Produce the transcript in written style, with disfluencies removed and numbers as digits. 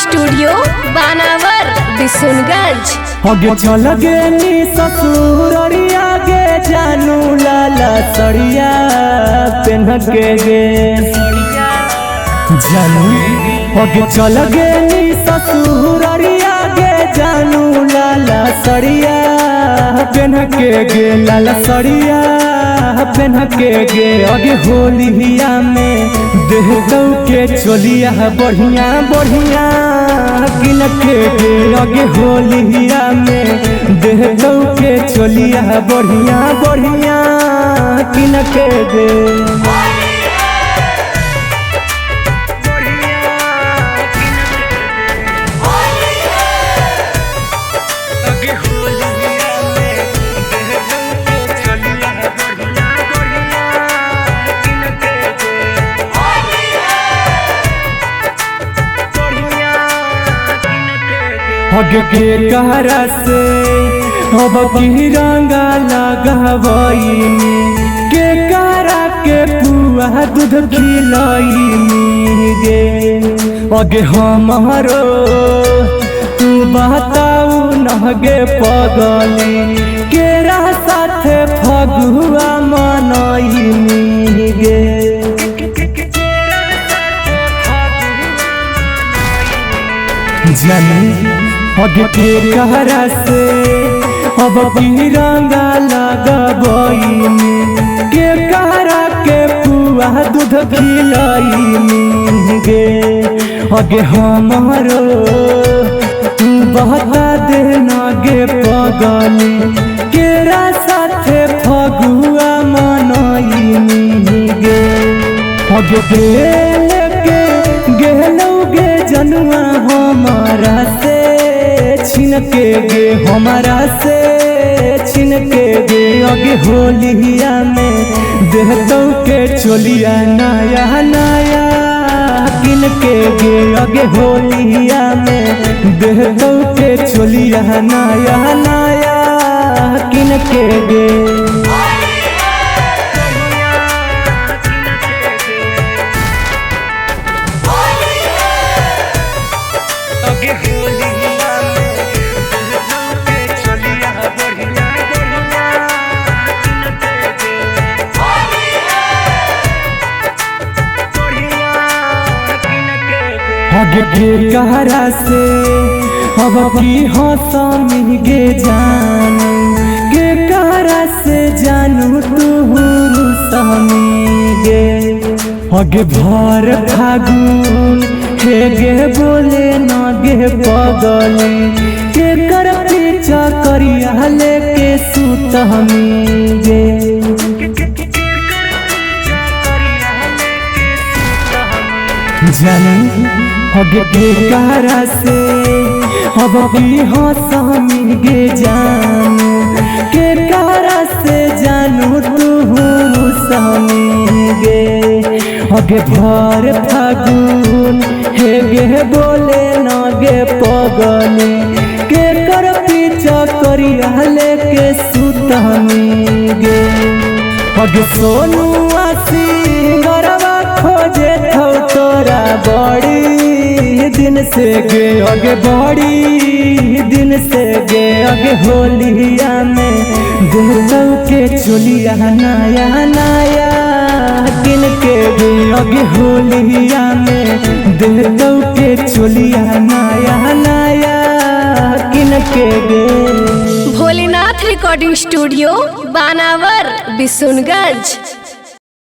Studio बानावर बिशुनगंज। आगे चल गेनी ससुररिया गे जानू लाला सड़िया पेन के गे जानू। आगे चल गेनी ससुररिया गे जानू लाला सड़िया पेन के गे लाला सड़िया पेन के गे। आगे होलिया में देह दौ के चलिया बढ़िया बढ़िया किन के गे। आगे होलिया में देह दौ के चलिया बढ़िया बढ़िया किन के गे। आगे के कहरा से अब की रंगा लगावईनी के कहरा के पुआ दूध खिलईनी गे। आगे हमारो तू बताऊ नगे पगली केरा साथे फगुआ मनईनी गे। जानी आगे के कहरा से अब की रंगा लगबईनी के कहरा के पुआ दूध खिलईनी गे। आगे हमारो तू बता देना गे पगली केरा साथे फगुआ मनईनी गे। आगे के गेलौ गे जनुआ हमारा से छिन के गे हमारा से छिन के गे। आगे होलिया में देह दौ के चलिया नया नया किन के गे। आगे होलिया में देह दौ के चलिया नया नया किन के गे। आगे के कहरा से अब की हंसमी गे जानू के कहरा से जानू तू समी गे। आगे भर फागुन हे गे बोले न गे पगली के कर पीछा करिया लेके सुतमी गे। जानू आगे के कहरा से अब की हंसमी गे जानू के कहरा से जानू तू समी गे। आगे भर फागुन हे गे बोले न गे पगली के कर पीछा करिया लेके सुतमी गे। आगे सोनू आसी गरवा खोजे थो तोरा बड़ी दिन से गे। आगे बड़ी दिन से गे आगे होलिया में देह दौ के चलिया नया नया किन के गे। आगे होलिया में देह दौ के चलिया नया नया किन के गे। भोलेनाथ रिकॉर्डिंग स्टूडियो बानावर बिशुनगंज।